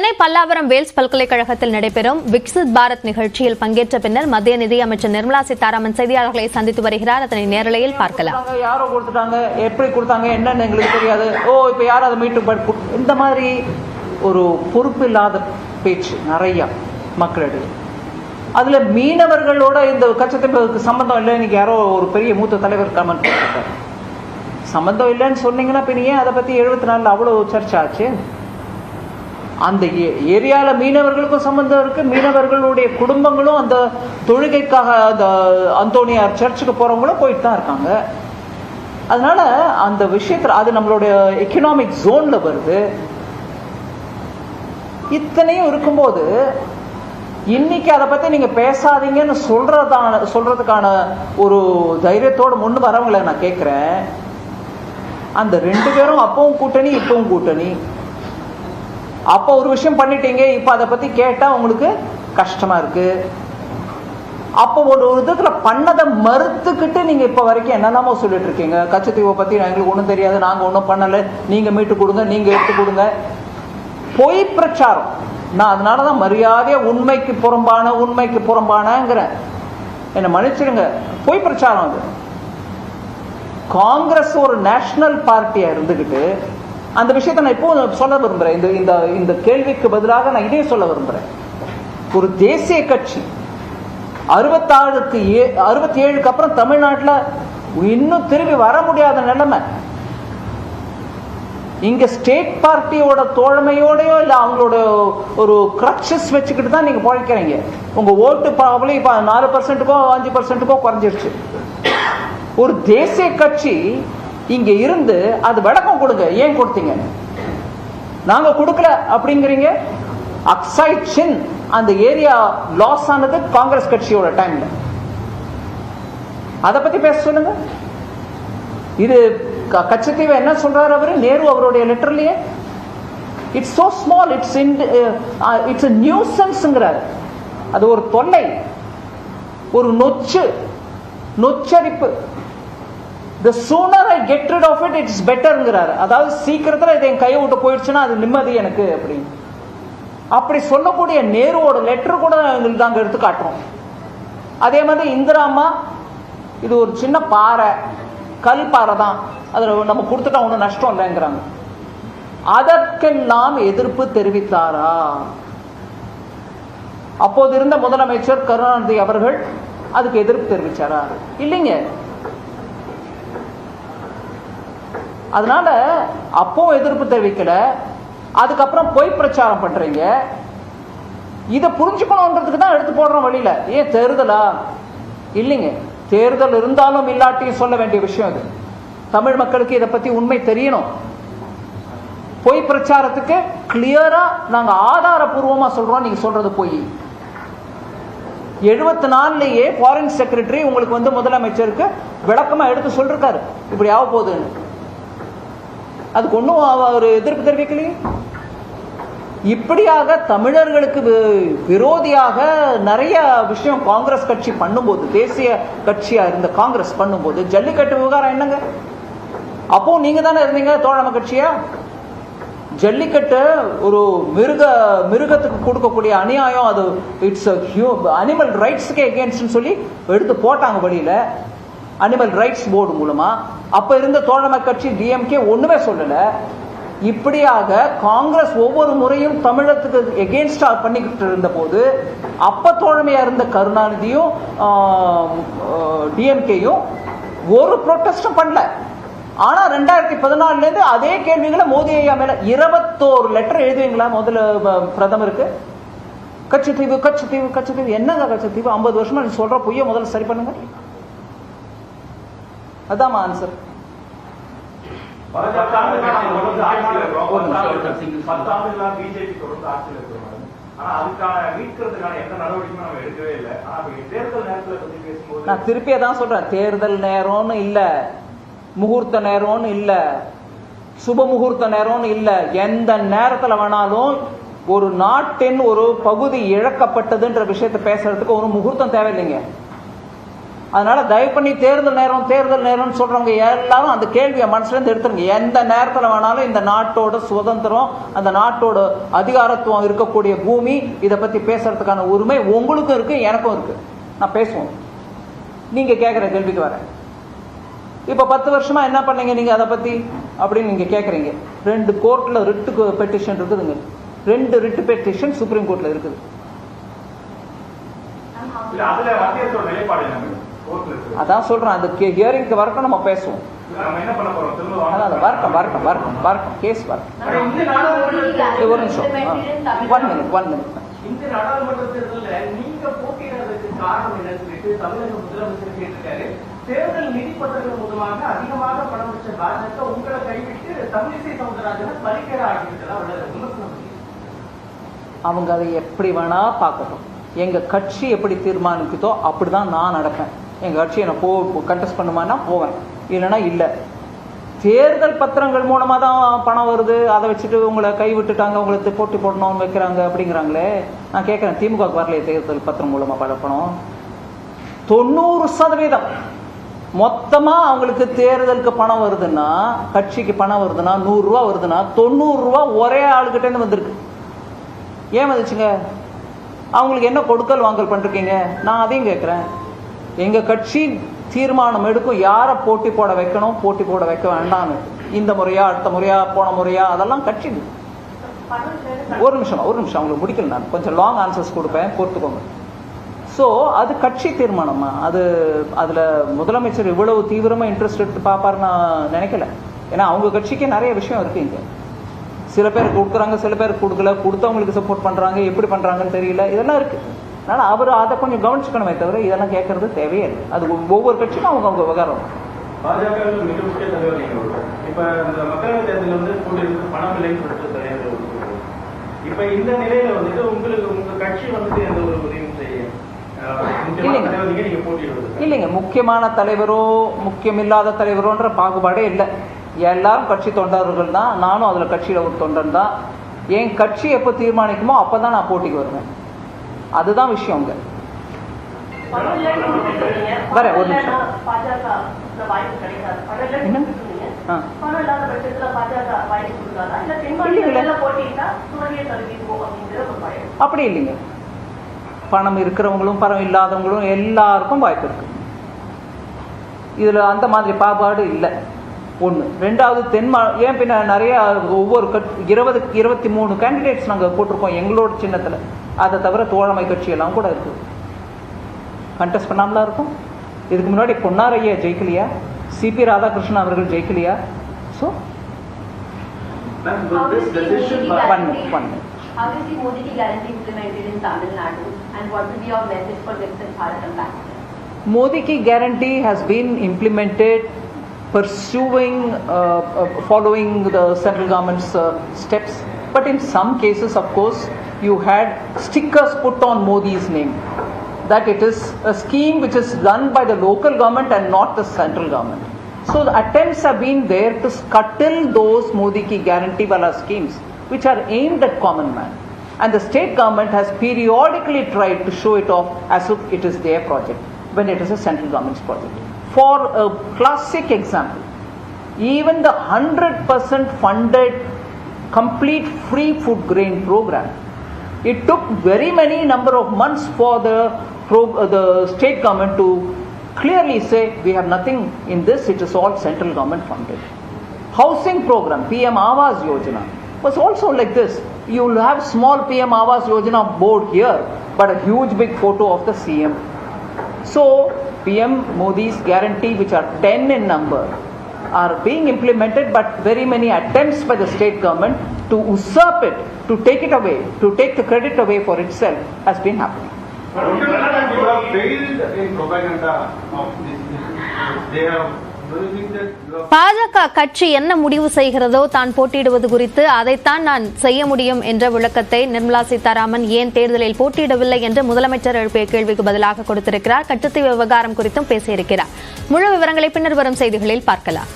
Chennai Pallavaram Wales பல்கலைக்கழகத்தில் நடைபெறும் விக்சித் பாரத் நிகழ்ச்சியில் பங்கேற்ற பின்னர் மத்திய நிதியமைச்சர் நிர்மலா சீதாராமன் செய்தியாளர்களை சந்தித்து வருகிறார். அதனை நேரலையில் பார்க்கலாம். யாரோ கொடுத்துட்டாங்க, எப்படி கொடுத்தாங்க என்னன்னு எங்களுக்கு தெரியாது. இப்ப யாரும் அதை மீட்டு இந்த மாதிரி ஒரு பொறுப்பு இல்லாத பேச்சு நிறைய மக்களிடையே. அதுல மீனவர்களோட இந்த கச்சத்தீவுக்கு சம்பந்தம் இல்லை. இன்னைக்கு யாரோ ஒரு பெரிய மூத்த தலைவர் கமெண்ட் பண்ணிருக்காரு. சம்பந்தம் இல்லைன்னு சொன்னீங்கன்னா பின் ஏன் அதை பத்தி 74 அவ்வளவு சர்ச்சை ஆச்சு? அந்த ஏரியால மீனவர்களுக்கும் சம்பந்தம் இருக்கு. மீனவர்களுடைய குடும்பங்களும் அந்த தொழுகைக்காக அந்த அந்தோனியார் சர்ச்சுக்கு போறவங்களும் போயிட்டு தான் இருக்காங்க. அதனால அந்த விஷயத்துல அது நம்மளுடைய எக்கனாமிக் ஜோன்ல வருது. இத்தனையும் இருக்கும்போது இன்னைக்கு அதை பத்தி நீங்க பேசாதீங்கன்னு சொல்றதுக்கான ஒரு தைரியத்தோட முன்னு வரவங்களை நான் கேட்கிறேன். அந்த 2 பேரும் அப்பவும் கூட்டணி இப்பவும் கூட்டணி. அப்ப ஒரு விஷயம் பண்ணிட்டீங்க, இப்ப அதை பத்தி கேட்டா உங்களுக்கு கஷ்டமா இருக்கு. அப்ப ஒரு இதுல பண்ணதை மறுத்துக்கிட்டு நீங்க இப்ப வரைக்கும் என்னென்னமோ சொல்லிட்டு இருக்கீங்க. கச்சத்தீவை பத்தி எங்களுக்கு ஒண்ணும் தெரியாது, நாங்க ஒன்றும் பண்ணல, நீங்க மீட்டு கொடுங்க, நீங்க எடுத்து கொடுங்க. பொய் பிரச்சாரம். நான் அதனாலதான் மரியாதையா உண்மைக்கு புறம்பானங்கிறேன். என்ன மன்னிச்சிடுங்க, பொய் பிரச்சாரம் அது. காங்கிரஸ் ஒரு நேஷனல் பார்ட்டியா இருந்துகிட்டு அந்த விஷயத்தை நான் இப்போ சொல்ல விரும்புறேன். இந்த கேள்விக்கு பதிலாக நான் இதே சொல்ல விரும்புறேன். ஒரு தேசிய கட்சி 67க்கு அப்புறம் தமிழ்நாட்டில் இன்னும் திரும்பி வர முடியாத நிலைமை. இங்க ஸ்டேட் பார்ட்டியோட தோழமையோடயோ இல்ல அவங்களோட ஒரு கிரக்ஷஸ் வச்சுக்கிட்டு தான் நீங்க பழைக்கிறீங்க. உங்க ஓட்டு ப்ராபபிலி இப்ப 4%க்கோ 5%க்கோ குறைஞ்சிருச்சு. ஒரு தேசிய கட்சி இங்க இருந்து அது விளக்கம் கொடுங்க, ஏன் கொடுத்தீங்க? நாங்க கொடுக்கல அப்படிங்கிறீங்க. அக்ஸாய் சின் அந்த ஏரியா லாஸ் ஆனது காங்கிரஸ் கட்சியோட டைம்ல. அத பத்தி பேச சொல்லுங்க. இது கச்சத்தீவை என்ன சொல்றாரு அவரு? நேரு அவருடைய லெட்டர்லயே it's so small, it's a நியூசன்ஸ்ங்கறாரு. அது ஒரு தொல்லை, ஒரு நொச்சரிப்பு. The sooner I get rid of it, it's betterங்கிறாரு. அதாவது சீக்கிரத்துல இதை என் கையை விட்டு போயிடுச்சுன்னா அது நிம்மதி எனக்கு அப்படின்னு. அப்படி சொல்லக்கூடிய நேருவோட லெட்டர் கூட நாங்க எடுத்து காட்டுறோம். அதே மாதிரி இந்திரா அம்மா இது ஒரு சின்ன பாறை, கல் பாறை தான், அதுல நம்ம கொடுத்துட்டா ஒன்றும் நஷ்டம் இல்லைங்கிறாங்க. அதற்கெல்லாம் எதிர்ப்பு தெரிவித்தாரா? அப்போது இருந்த முதலமைச்சர் கருணாநிதி அவர்கள் அதுக்கு எதிர்ப்பு தெரிவிச்சாரா? இல்லைங்க. அதனால அப்போ எதிர்ப்பு தெரிவிக்கல. அதுக்கப்புறம் பொய் பிரச்சாரம் பண்றீங்க. இதை புரிஞ்சுக்கணும்ன்றதுக்கு தான் எடுத்து போடுறோம் வழியில. ஏன் தேர்தலா? இல்லைங்க, தேர்தல் இருந்தாலும் இல்லாட்டியும் சொல்ல வேண்டிய விஷயம் இது. தமிழ் மக்களுக்கு இதை பத்தி உண்மை தெரியணும். பொய் பிரச்சாரத்துக்கு கிளியரா நாங்க ஆதாரபூர்வமா சொல்றோம். நீங்க சொல்றது பொய். 74லயே ஃபாரின் செக்ரட்டரி உங்களுக்கு வந்து முதலமைச்சருக்கு விளக்கமா எடுத்து சொல்றாரு இப்படி ஆக போகுதுன்னு. அதுக்கு ஒன்றும் அவர் எதிர்ப்பு தெரிவிக்கலையே. இப்படியாக தமிழர்களுக்கு விரோதியாக நிறைய விஷயம் காங்கிரஸ் கட்சி பண்ணும்போது, தேசிய கட்சியா இருந்த காங்கிரஸ் பண்ணும்போது, ஜல்லிக்கட்டு விவகாரம் என்னங்க? அப்போ நீங்க தானே இருந்தீங்க தோழமை கட்சியா. ஜல்லிக்கட்டு ஒரு மிருகத்துக்கு கொடுக்கக்கூடிய அநியாயம், அது இட்ஸ் அனிமல் ரைட்ஸ்க்கு எகேன்ஸ்ட் சொல்லி எடுத்து போட்டாங்க வழியில, அனிமல் ரைட்ஸ் போர்டு மூலமா. அப்ப இருந்த தோழமை கட்சி டிஎம்கே ஒண்ணுமே சொல்லல. இப்படியாக காங்கிரஸ் ஒவ்வொரு முறையும் தமிழகத்துக்கு எகேன்ஸ்டா பண்ணிக்கிட்டு இருந்த போது அப்ப தோழமையா இருந்த கருணாநிதியும் டிஎம்கேயும் ஒரு ப்ரொட்டஸ்டும் பண்ணல. ஆனா 2014 இருந்து அதே கேள்விகளை மோடி ஐயா மேல 21 லெட்டர் எழுதுவீங்களா முதல்ல பிரதமருக்கு? கச்சத்தீவு கச்சத்தீவு கச்சத்தீவு. என்னங்க கச்சத்தீவு? 50 வருஷமா நீ சொல்ற பொய்ய முதல்ல சரி பண்ணுங்க. அதான் ஆன்சர். நான் திருப்பி அதான் சொல்றேன், தேர்தல் நேரம்னு இல்ல, முகூர்த்த நேரம்னு இல்ல, சுப முகூர்த்த நேரம்னு இல்ல. எந்த நேரத்துல வேணாலும் ஒரு நாட்டின் ஒரு பகுதி இழக்கப்பட்டதுன்ற விஷயத்தை பேசுறதுக்கு ஒரு முகூர்த்தம் தேவையில்லைங்க. அதனால தயவு பண்ணி தேர்தல் நேரம்னு சொல்றவங்க எல்லாரும் அந்த கேள்வியை மனசுல இருந்து எடுத்துருங்க. எந்த நேரத்துல வேணாலும் இந்த நாட்டோட சுதந்திரம், அந்த நாட்டோட அதிகாரத்துவம் இருக்கக்கூடிய பூமி, இதை பத்தி பேசுறதுக்கான உரிமை உங்களுக்கும் இருக்கு, எனக்கும் இருக்கு. நான் பேசுவோம். நீங்க கேட்கிற கேள்விக்கு வரேன். இப்ப 10 வருஷமா என்ன பண்ணீங்க நீங்க அதை பத்தி அப்படின்னு நீங்க கேக்குறீங்க. 2 கோர்ட்ல ரிட்டு பெட்டிஷன் இருக்குதுங்க. 2 ரிட்டு பெட்டிஷன் சுப்ரீம் கோர்ட்ல இருக்குது. அதான் சொல்றேன், அந்த ஹியரிங்க்கு வரட்டும், நம்ம பேசுவோம். வரட்டும் கேஸ் வரட்டும். ஒரு நிமிஷம், 1 minute. இந்த நாடாளுமன்ற தேர்தலில் நீங்க போட்டியிடுறதுக்கு காரணம் என்னன்னு சொல்லிட்டு தமிழக முதலமைச்சர் கேட்டிருக்காரு. தேர்தல் நிதி பத்திரங்கள் மூலமாக அதிகமாக பணம் வச்ச பாஜக உங்களை கைவிட்டு தமிழிசை சவுந்தரராஜனை பறிக்கிற ஆகிவிட்டதா? அவங்க அதை எப்படி வேணா பார்க்கட்டும். எங்க கட்சி எப்படி தீர்மானிக்குதோ அப்படிதான் நான் நடப்பேன். எங்க கட்சி என்ன கண்டெஸ்ட் பண்ணுமான்னா போவேன், இல்லைன்னா இல்லை. தேர்தல் பத்திரங்கள் மூலமா தான் பணம் வருது, அதை வச்சுட்டு உங்களை கைவிட்டுட்டாங்க, உங்களுக்கு போட்டி போடணும்னு வைக்கிறாங்க அப்படிங்கிறாங்களே. நான் கேட்கிறேன், திமுக வரலையே தேர்தல் பத்திரம் மூலமா பணம்? 90% மொத்தமா அவங்களுக்கு தேர்தலுக்கு பணம் வருதுன்னா, கட்சிக்கு பணம் வருதுன்னா, 100 ரூபா வருதுன்னா 90 ரூபா ஒரே ஆளுகிட்ட இருந்து வந்திருக்கு. ஏன் வந்துச்சுங்க? அவங்களுக்கு என்ன கொடுக்கல் வாங்கல் பண்றீங்க? நான் அதையும் கேட்கிறேன். எங்க கட்சி தீர்மானம் எடுக்கும் யாரை போட்டி போட வைக்கணும், போட்டி போட வைக்க வேண்டாம்னு. இந்த முறையா, அடுத்த முறையா, போன முறையா, அதெல்லாம் கட்சி. ஒரு நிமிஷம் அவங்களுக்கு முடிக்கல. நான் கொஞ்சம் லாங் ஆன்சர்ஸ் கொடுப்பேன், பொறுத்துக்கோங்க. ஸோ அது கட்சி தீர்மானமா? அதுல முதலமைச்சர் இவ்வளவு தீவிரமா இன்ட்ரெஸ்ட் எடுத்து பார்ப்பாரு நான் நினைக்கல. ஏன்னா அவங்க கட்சிக்கு நிறைய விஷயம் இருக்கு. இங்க சில பேர் கொடுக்குறாங்க, சில பேர் கொடுக்கல, கொடுத்தவங்களுக்கு சப்போர்ட் பண்றாங்க, எப்படி பண்றாங்கன்னு தெரியல, இதெல்லாம் இருக்கு. அதனால அவர் அதை கொஞ்சம் கவனிச்சுக்கணுமே தவிர இதெல்லாம் கேட்கறது தேவையே இல்லை. அது ஒவ்வொரு கட்சிக்கும் அவங்க விவகாரம். பாஜக மிக முக்கிய தலைவர் நீங்க. இப்ப இந்த மக்களவை தேர்தலில் வந்து போட்டியிருக்கு பணம் இல்லைன்னு சொல்லிட்டு தலைவர். இப்ப இந்த நிலையில வந்துட்டு உங்க கட்சி வந்துட்டு எந்த ஒரு உதவியும் செய்ய இல்லைங்க. முக்கியமான தலைவரோ முக்கியமில்லாத தலைவரோன்ற பாகுபாடே இல்லை. எல்லாரும் கட்சி தொண்டர்கள் தான். நானும் அதுல கட்சியில ஒரு தொண்டன் தான். என் கட்சி எப்போ தீர்மானிக்குமோ அப்பதான் நான் போட்டிக்கு வருவேன். அதுதான் விஷயம். வரேன் ஒரு நிமிஷம். அப்படி இல்லைங்க. பணம் இருக்கிறவங்களும் பணம் இல்லாதவங்களும் எல்லாருக்கும் வாய்ப்பு இருக்கு. இதுல அந்த மாதிரி பாகுபாடு இல்லை. ஒன்று. ரெண்டாவது ஏன் பின்ன நிறைய ஒவ்வொரு 23 கேண்டிடேட்ஸ் நாங்கள் போட்டிருக்கோம் எங்களோட சின்னத்தில். அதை தவிர தோழமை கட்சி எல்லாம் கூட இருக்கு. கண்டெஸ்ட் பண்ணாமலாம் இருக்கும். இதுக்கு முன்னாடி பொன்னாரையா ஜெயிக்கலையா? சிபி ராதாகிருஷ்ணன் அவர்கள் ஜெயிக்கலையா? So How is the Modi ki guarantee implemented in Tamil Nadu, and what will be your message for Viksit Bharat ambassador? Modi ki guarantee has been implemented pursuing, following the central government's steps. But in some cases, of course, you had stickers put on Modi's name, that it is a scheme which is done by the local government and not the central government. So the attempts have been there to scuttle those Modi ki guarantee wala schemes, which are aimed at common man. And the state government has periodically tried to show it off as if it is their project, when it is a central government's project. For a classic example, even the 100% funded complete free food grain program, it took very many number of months for the state government to clearly say we have nothing in this, it is all central government funded. Housing program, PM Awas Yojana, was also like this. You will have small PM Awas Yojana board here, but a huge big photo of the CM. So PM Modi's guarantee, which are 10 in number, are being implemented, but very many attempts by the state government to usurp it, to take it away, to take the credit away for itself, has been happening. But you have failed in propaganda of this. They have. பாஜக கட்சி என்ன முடிவு செய்கிறதோ தான் போட்டியிடுவது குறித்து அதைத்தான் நான் செய்ய முடியும் என்ற விளக்கத்தை நிர்மலா சீதாராமன் ஏன் தேர்தலில் போட்டியிடவில்லை என்று முதலமைச்சர் எழுப்பிய கேள்விக்கு பதிலாக கொடுத்திருக்கிறார். கச்சத்தீவு விவகாரம் குறித்தும் பேசியிருக்கிறார். முழு விவரங்களை பின்னர் வரும் செய்திகளில் பார்க்கலாம்.